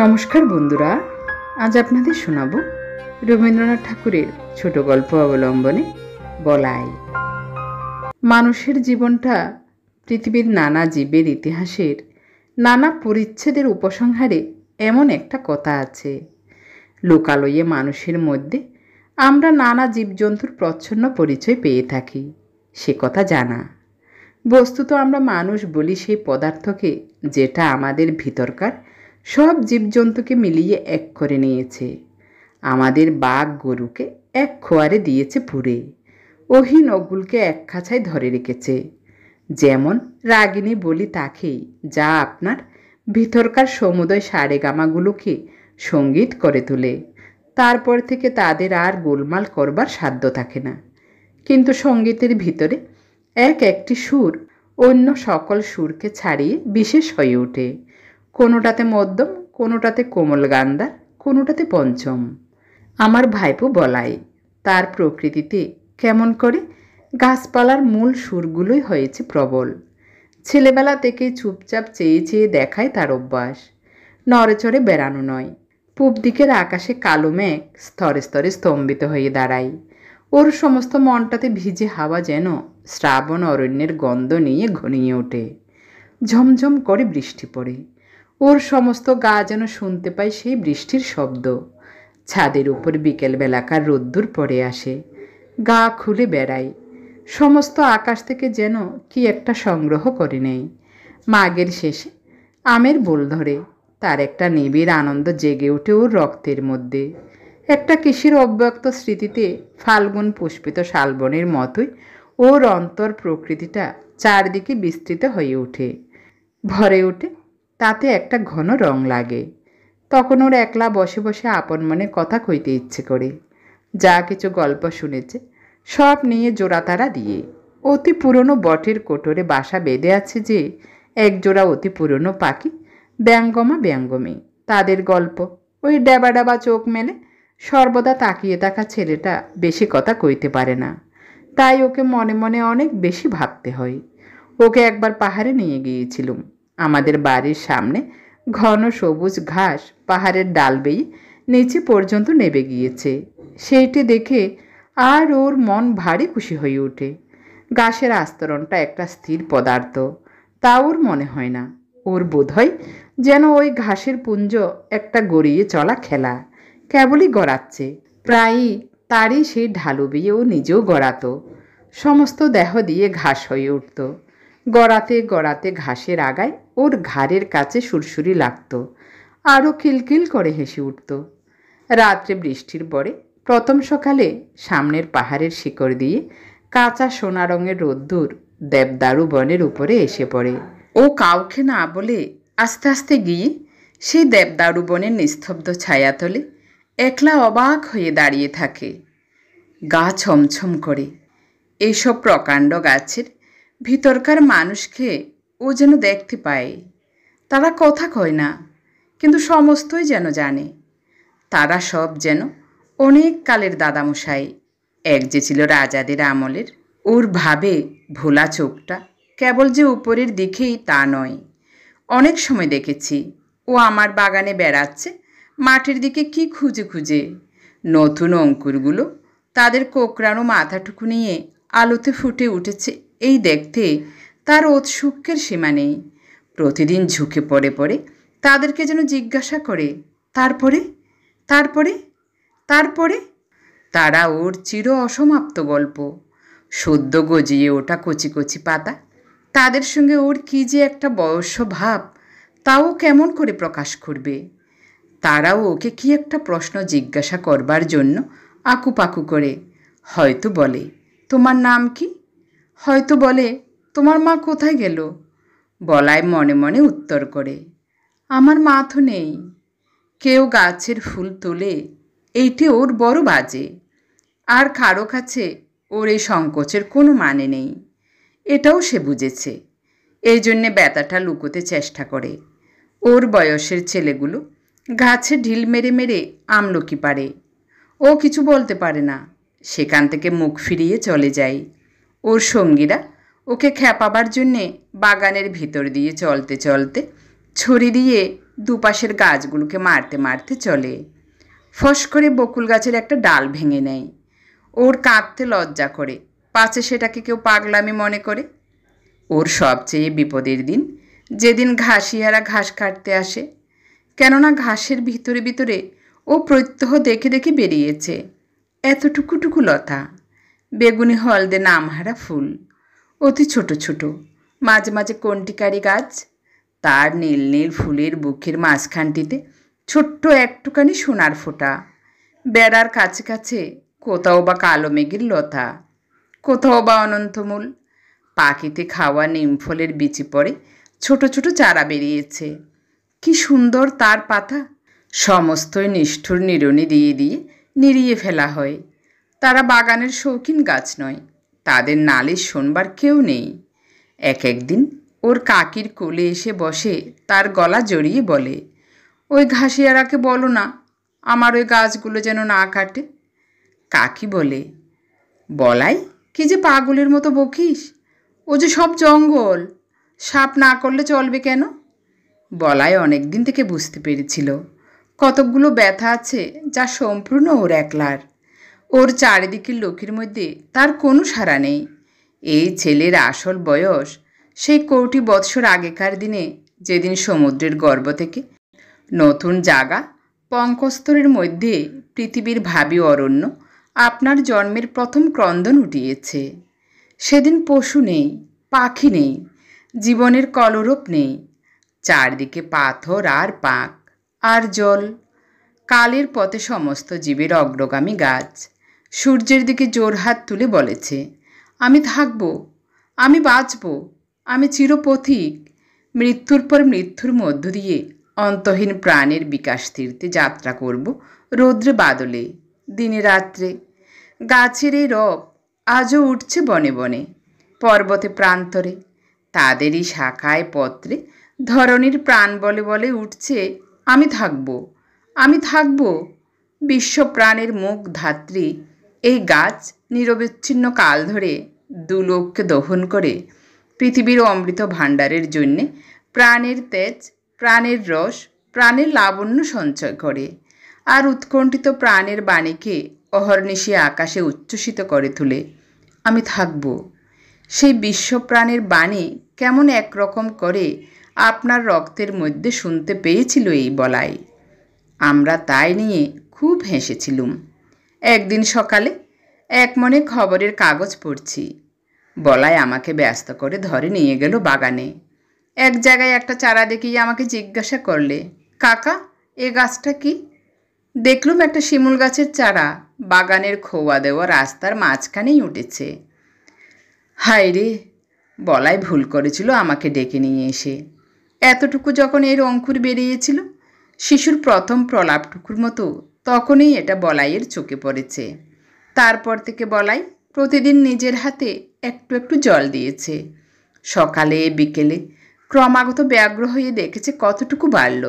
নমস্কার বন্ধুরা, আজ আপনাদের শোনাব রবীন্দ্রনাথ ঠাকুরের ছোট গল্প অবলম্বনে বলাই। মানুষের জীবনটা পৃথিবীর নানা জীবের ইতিহাসের নানা পরিচ্ছেদের উপসংহারে এমন একটা কথা আছে। লোকালয়ে মানুষের মধ্যে আমরা নানা জীবজন্তুর প্রচ্ছন্ন পরিচয় পেয়ে থাকি, সে কথা জানা। বস্তুত আমরা মানুষ বলি সেই পদার্থকে যেটা আমাদের ভিতরকার সব জীবজন্তুকে মিলিয়ে এক করে নিয়েছে। আমাদের বাঘ গরুকে এক খোয়ারে দিয়েছে পুরে, ওহি নগুলকে এক খাঁচায় ধরে রেখেছে। যেমন রাগিনী বলি তাকেই, যা আপনার ভিতরকার সমুদয় সারেগামাগুলোকে সঙ্গীত করে তোলে। তারপর থেকে তাদের আর গোলমাল করবার সাধ্য থাকে না। কিন্তু সঙ্গীতের ভিতরে একটি সুর অন্য সকল সুরকে ছাড়িয়ে বিশেষ হয়ে ওঠে। কোনোটাতে মধ্যম, কোনোটাতে কোমল গান্ধার, কোনোটাতে পঞ্চম। আমার ভাইপো বলাই, তার প্রকৃতিতে কেমন করে গাছপালার মূল সুরগুলোই হয়েছে প্রবল। ছেলেবেলা থেকেই চুপচাপ চেয়ে চেয়ে দেখায় তার অভ্যাস, নড়েচড়ে বেড়ানো নয়। পূব দিকের আকাশে কালো মেঘ স্তরে স্তরে স্তম্ভিত হয়ে দাঁড়ায়। ওর সমস্ত মনটাতে ভিজে হাওয়া যেন শ্রাবণ অরণ্যের গন্ধ নিয়ে ঘনিয়ে ওঠে। ঝমঝম করে বৃষ্টি পড়ে, ওর সমস্ত গা যেন শুনতে পায় সেই বৃষ্টির শব্দ। ছাদের উপর বিকেলবেলাকার রোদ্দুর পড়ে আসে, গা খুলে বেড়ায়। সমস্ত আকাশ থেকে যেন কি একটা সংগ্রহ করে নেয়। মাঘের শেষে আমের বোল ধরে, তার একটা নিবিড় আনন্দ জেগে ওঠে ওর রক্তের মধ্যে। একটা কিসের অব্যক্ত স্মৃতিতে ফাল্গুন পুষ্পিত শালবনের মতোই ওর অন্তর প্রকৃতিটা চারদিকে বিস্তৃত হয়ে ওঠে, ভরে ওঠে। তাতে একটা ঘন রং লাগে। তখন ওর একলা বসে বসে আপন মনে কথা কইতে ইচ্ছে করে। যা কিছু গল্প শুনেছে সব নিয়ে জোড়াতারা দিয়ে। অতি পুরনো বটের কোটরে বাসা বেঁধে আছে যে একজোড়া অতি পুরনো পাখি, ব্যঙ্গমা ব্যঙ্গমী, তাদের গল্প। ওই ডেবা ডাবা চোখ মেলে সর্বদা তাকিয়ে থাকা ছেলেটা বেশি কথা কইতে পারে না, তাই ওকে মনে মনে অনেক বেশি ভাবতে হয়। ওকে একবার পাহাড়ে নিয়ে গিয়েছিলুম। আমাদের বাড়ির সামনে ঘন সবুজ ঘাস পাহাড়ের ডাল বেয়ে নিচে পর্যন্ত নেমে গিয়েছে। সেইটি দেখে আর ওর মন ভারী খুশি হয়ে ওঠে। ঘাসের আস্তরণটা একটা স্থির পদার্থ তা ওর মনে হয় না। ওর বোধ হয় যেন ওই ঘাসের পুঞ্জ একটা গড়িয়ে চলা খেলা, কেবলই গড়াচ্ছে। প্রায়ই তারই সেই ঢালু বেয়ে ও নিজেও গড়াতো। সমস্ত দেহ দিয়ে ঘাস হয়ে উঠত। গড়াতে গড়াতে ঘাসের আগায় ওর ঘাড়ের কাছে সুরসুরি লাগত, আরও কিলকিল করে হেসে উঠত। রাত্রে বৃষ্টির পরে প্রথম সকালে সামনের পাহাড়ের শিকড় দিয়ে কাঁচা সোনা রঙের রোদ্দুর দেবদারু বনের উপরে এসে পড়ে। ও কাউকে না বলে আস্তে আস্তে গিয়ে সেই দেবদারু বনের নিস্তব্ধ ছায়াতলে একলা অবাক হয়ে দাঁড়িয়ে থাকে। গা ছমছম করে। এইসব প্রকাণ্ড গাছের ভিতরকার মানুষকে ও যেন দেখতে পায়। তারা কথা কয় না, কিন্তু সমস্তই যেন জানে। তারা সব যেন অনেক কালের দাদামশাই, এক যে ছিল রাজাদের আমলের। ওর ভাবে ভোলা চোখটা কেবল যে উপরের দিকেই তা নয়। অনেক সময় দেখেছি ও আমার বাগানে বেড়াচ্ছে, মাটির দিকে কি খুঁজে খুঁজে। নতুন অঙ্কুরগুলো তাদের কোকড়ানো মাথাটুকু নিয়ে আলোতে ফুটে উঠেছে, এই দেখতে তার ঔৎসুক্যের সীমা নেই। প্রতিদিন ঝুঁকে পড়ে পড়ে তাদেরকে যেন জিজ্ঞাসা করে, তারপরে তারপরে তারপরে। তারা ওর চির অসমাপ্ত গল্প, সদ্য গজিয়ে ওঠা কচি কচি পাতা। তাদের সঙ্গে ওর কি যে একটা বয়স্য ভাব, তাও কেমন করে প্রকাশ করবে। তারাও ওকে কি একটা প্রশ্ন জিজ্ঞাসা করবার জন্য আকুপাকু করে। হয়তো বলে, তোমার নাম কি? হয়তো বলে, তোমার মা কোথায় গেল? বলায় মনে মনে উত্তর করে, আমার মা তো নেই। কেউ গাছের ফুল তোলে, এইটি ওর বড় বাজে। আর কারো কাছে ওর এই সংকোচের কোনো মানে নেই, এটাও সে বুঝেছে। এই জন্যে ব্যথাটা লুকোতে চেষ্টা করে। ওর বয়সের ছেলেগুলো গাছে ঢিল মেরে মেরে আমলকি পারে, ও কিছু বলতে পারে না, সেখান থেকে মুখ ফিরিয়ে চলে যায়। ওর সঙ্গীরা ওকে খেপাবার জন্যে বাগানের ভিতর দিয়ে চলতে চলতে ছড়ি দিয়ে দুপাশের গাছগুলোকে মারতে মারতে চলে। ফস করে বকুল গাছের একটা ডাল ভেঙে নেয়। ওর কাঁদতে লজ্জা করে, পাছে সেটাকে কেউ পাগলামি মনে করে। ওর সবচেয়ে বিপদের দিন যেদিন ঘাসিয়ারা ঘাস কাটতে আসে, কেননা ঘাসের ভিতরে ভিতরে ও প্রত্যহ দেখে দেখে বেরিয়েছে এতটুকুটুকু লতা, বেগুনি হলদে নামহারা ফুল, অতি ছোট ছোট, মাঝে মাঝে কণ্টিকারি গাছ। তার নীল নীল ফুলের বুকের মাঝখানটিতে ছোট্ট একটুখানি সোনার ফোঁটা। বেড়ার কাছে কাছে কোথাও বা কালো মেঘের লতা, কোথাও বা অনন্তমূল। পাখিতে খাওয়া নিমফলের বিচি পড়ে ছোট ছোট চারা বেরিয়েছে। কি সুন্দর তার পাতা! সমস্তই নিষ্ঠুর নিড়ুনি দিয়ে দিয়ে নিড়িয়ে ফেলা হয়। তারা বাগানের শৌখিন গাছ নয়, তাদের নালিশ শোনবার কেউ নেই। একদিন ওর কাকির কোলে এসে বসে তার গলা জড়িয়ে বলে, ওই ঘাসিয়ারাকে বলো না আমার ওই গাছগুলো যেন না কাটে। কাকি বলে, বলাই কি যে পাগলের মতো বকিস, ও যে সব জঙ্গল, সাপ না করলে চলবে কেন? বলাই অনেক দিন থেকে বুঝতে পেরেছিল কতকগুলো ব্যথা আছে যা সম্পূর্ণ ওর একলার। ওর চারিদিকের লোকের মধ্যে তার কোনো সাড়া নেই। এই ছেলের আসল বয়স সেই কোটি বৎসর আগেকার দিনে, যেদিন সমুদ্রের গর্ভ থেকে নতুন জাগা পঙ্কস্তরের মধ্যে পৃথিবীর ভাবী অরণ্য আপনার জন্মের প্রথম ক্রন্দন উঠিয়েছে। সেদিন পশু নেই, পাখি নেই, জীবনের কলরব নেই। চারদিকে পাথর আর পাক আর জল। কালের পথে সমস্ত জীবের অগ্রগামী গাছ সূর্যের দিকে জোরহাত তুলে বলেছে, আমি থাকব, আমি বাঁচব, আমি চিরপথিক। মৃত্যুর পর মৃত্যুর মধ্য দিয়ে অন্তহীন প্রাণের বিকাশ তীর্থে যাত্রা করব রৌদ্রে বাদলে, দিনে রাত্রে। গাছের এই রব আজও উঠছে বনে বনে, পর্বতে প্রান্তরে। তাদেরই শাখায় পত্রে ধরণীর প্রাণ বলে বলে উঠছে, আমি থাকব, আমি থাকব। বিশ্বপ্রাণের মুখ ধাত্রী এই গাছ নিরবিচ্ছিন্ন কাল ধরে দুলোককে দহন করে পৃথিবীর অমৃত ভাণ্ডারের জন্যে প্রাণের তেজ, প্রাণের রস, প্রাণের লাবণ্য সঞ্চয় করে, আর উৎকণ্ঠিত প্রাণের বাণীকে অহর্নিশি আকাশে উচ্ছ্বসিত করে তোলে। আমি থাকব। সেই বিশ্বপ্রাণের বাণী কেমন একরকম করে আপনার রক্তের মধ্যে শুনতে পেয়েছিল এই বলাই। আমরা তাই নিয়ে খুব হেসেছিলুম। একদিন সকালে এক মনে খবরের কাগজ পড়ছি। বলাই আমাকে ব্যস্ত করে ধরে নিয়ে গেল বাগানে। এক জায়গায় একটা চারা দেখিয়ে আমাকে জিজ্ঞাসা করলে, কাকা এ গাছটা কি? দেখলুম একটা শিমুল গাছের চারা বাগানের খোয়া দেওয়া রাস্তার মাঝখানেই উঠেছে। হায় রে, বলাই ভুল করেছিল আমাকে ডেকে নিয়ে এসে। এতটুকু যখন এর অঙ্কুর বেরিয়েছিল, শিশুর প্রথম প্রলাপটুকুর মতো, তখনই এটা বলাইয়ের চোখে পড়েছে। তারপর থেকে বলাই প্রতিদিন নিজের হাতে একটু একটু জল দিয়েছে। সকালে বিকেলে ক্রমাগত ব্যগ্র হয়ে দেখেছে কতটুকু বাড়ল।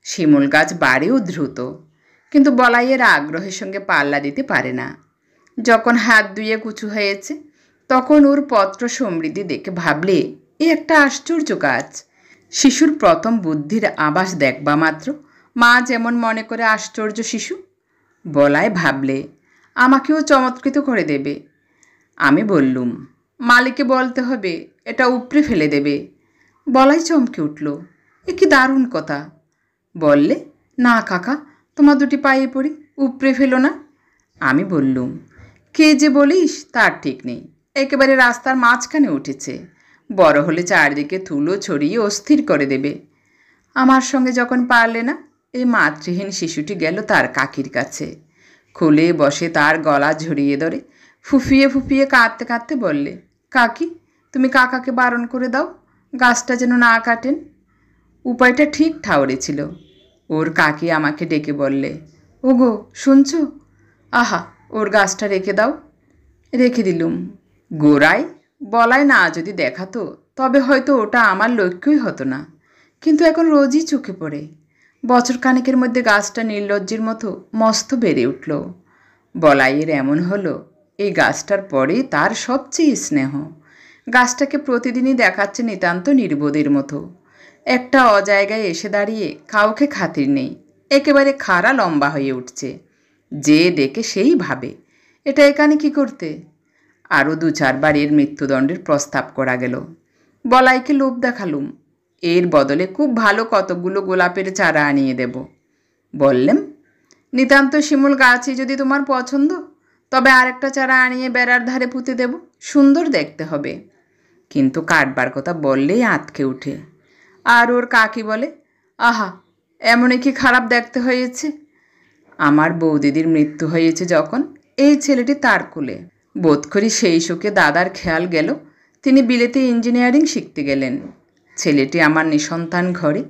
শিমুল গাছ বাড়েও দ্রুত, কিন্তু বলাইয়ের আগ্রহের সঙ্গে পাল্লা দিতে পারে না। যখন হাত ধুয়ে কুচু হয়েছে, তখন ওর পত্র সমৃদ্ধি দেখে ভাবলে এ একটা আশ্চর্য গাছ। শিশুর প্রথম বুদ্ধির আভাস দেখবা মাত্র মা যেমন মনে করে আশ্চর্য শিশু, বলাই ভাবলে আমাকেও চমৎকৃত করে দেবে। আমি বললুম, মালিকে বলতে হবে এটা উপড়ে ফেলে দেবে। বলাই চমকে উঠল, এ কি দারুণ কথা! বললে, না কাকা, তোমার দুটি পায়ে পড়ি, উপড়ে ফেলো না। আমি বললুম, কে যে বলিস তার ঠিক নেই, একেবারে রাস্তার মাঝখানে উঠেছে, বড় হলে চারদিকে ধুলো ছড়িয়ে অস্থির করে দেবে। আমার সঙ্গে যখন পারলে না, এই মাতৃহীন শিশুটি গেল তার কাকির কাছে। খুলে বসে তার গলা ঝরিয়ে ধরে ফুফিয়ে ফুফিয়ে কাঁদতে কাঁদতে বললে, কাকি তুমি কাকাকে বারণ করে দাও, গাছটা যেন না কাটেন। উপায়টা ঠিক ঠাউরেছিল। ওর কাকি আমাকে ডেকে বললে, ওগো শুনছো, আহা ওর গাছটা রেখে দাও। রেখে দিলুম। গোড়ায় বলাই না যদি দেখাতো তবে হয়তো ওটা আমার লক্ষ্যই হতো না, কিন্তু এখন রোজই চোখে পড়ে। বছর খানেকের মধ্যে গাছটা নির্লজ্জের মতো মস্ত বেড়ে উঠল। বলাইয়ের এমন হলো, এই গাছটার পরেই তার সবচেয়ে স্নেহ। গাছটাকে প্রতিদিনই দেখাচ্ছে নিতান্ত নির্বোধের মতো। একটা অজায়গায় এসে দাঁড়িয়ে কাউকে খাতির নেই, একেবারে খাড়া লম্বা হয়ে উঠছে। যে দেখে সেই ভাবে এটা এখানে কি করতে। আরও 2-4 বার এর মৃত্যুদণ্ডের প্রস্তাব করা গেল। বলাইকে লোভ দেখালুম, এর বদলে খুব ভালো কতকগুলো গোলাপের চারা আনিয়ে দেব। বললেম, নিতান্ত শিমুল গাছই যদি তোমার পছন্দ, তবে আরেকটা চারা আনিয়ে বেড়ার ধারে পুঁতে দেব, সুন্দর দেখতে হবে। কিন্তু কাটবার কথা বললেই আঁতকে উঠে। আর ওর কাকি বলে, আহা, এমনই কি খারাপ দেখতে হয়েছে। আমার বৌদিদির মৃত্যু হয়েছে যখন এই ছেলেটি তার কোলে। বোধ করি সেই শোকে দাদার খেয়াল গেল তিনি বিলেতে ইঞ্জিনিয়ারিং শিখতে গেলেন। ছেলেটি আমার নিঃসন্তান ঘরে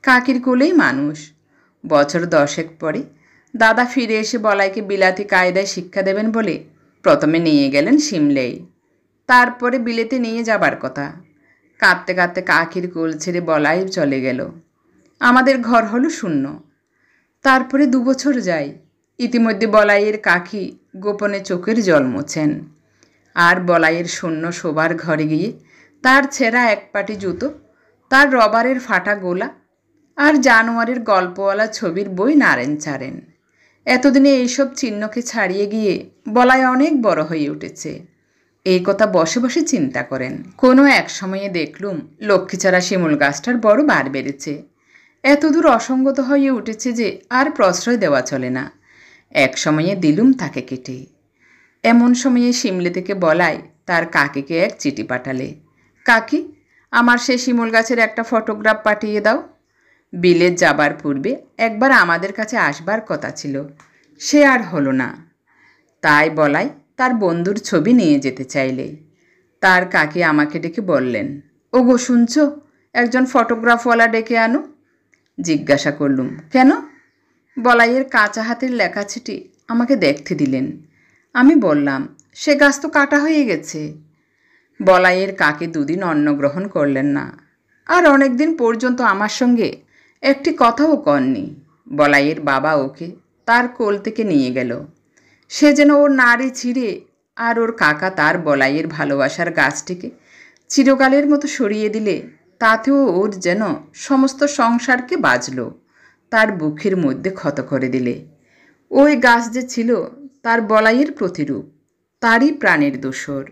কাকির কোলেই মানুষ। বছর 10 পরে দাদা ফিরে এসে বলাইকে বিলাতি কায়দায় শিক্ষা দেবেন বলে প্রথমে নিয়ে গেলেন সিমলেই, তারপরে বিলেতে নিয়ে যাবার কথা। কাঁদতে কাঁদতে কাকির কোল ছেড়ে বলাই চলে গেল। আমাদের ঘর হলো শূন্য। তারপরে 2 বছর যায়। ইতিমধ্যে বলাইয়ের কাকি গোপনে চোখের জল মোছেন। আর বলাইয়ের শূন্য শোবার ঘরে গিয়ে তার ছেঁড়া এক পাটি জুতো, তার রবারের ফাটা গোলা আর জানোয়ারের গল্পওয়ালা ছবির বই নাড়েন চাড়েন। এতদিনে এইসব চিহ্নকে ছাড়িয়ে গিয়ে বলাই অনেক বড় হয়ে উঠেছে। এই কথা বসে বসে চিন্তা করেন। কোনো এক সময়ে দেখলুম লক্ষ্মীছাড়া শিমুল গাছটার বড় বার বেড়েছে। এতদূর অসঙ্গত হয়ে উঠেছে যে আর প্রশ্রয় দেওয়া চলে না। এক সময়ে দিলুম তাকে কেটে। এমন সময়ে সিমলে থেকে বলাই তার কাকিকে এক চিঠি পাঠালে, কাকি, আমার সে শিমুল গাছের একটা ফটোগ্রাফ পাঠিয়ে দাও। বিলেত যাবার পূর্বে একবার আমাদের কাছে আসবার কথা ছিল, সে আর হলো না। তাই বলাই তার বন্ধুর ছবি নিয়ে যেতে চাইলে তার কাকি আমাকে ডেকে বললেন, ওগো শুনছ, একজন ফটোগ্রাফওয়ালা ডেকে আনো। জিজ্ঞাসা করলুম, কেন? বলাইয়ের কাঁচা হাতের লেখা চিঠি আমাকে দেখতে দিলেন। আমি বললাম, সে গাছ তো কাটা হয়ে গেছে। বলাইয়ের কাকি 2 দিন অন্ন গ্রহণ করলেন না, আর অনেক দিন পর্যন্ত আমার সঙ্গে একটি কথাও কননি। বলাইয়ের বাবা ওকে তার কোল থেকে নিয়ে গেল। সে যেন ওর নাড়ি ছিঁড়ে, আর ওর কাকা তার বলাইয়ের ভালোবাসার গাছটিকে চিরকালের মতো সরিয়ে দিলে তাতেও ওর যেন সমস্ত সংসারকে বাজল, তার বুকের মধ্যে ক্ষত করে দিলে। ওই গাছ যে ছিল তার বলাইয়ের প্রতিরূপ, তারই প্রাণের দোসর।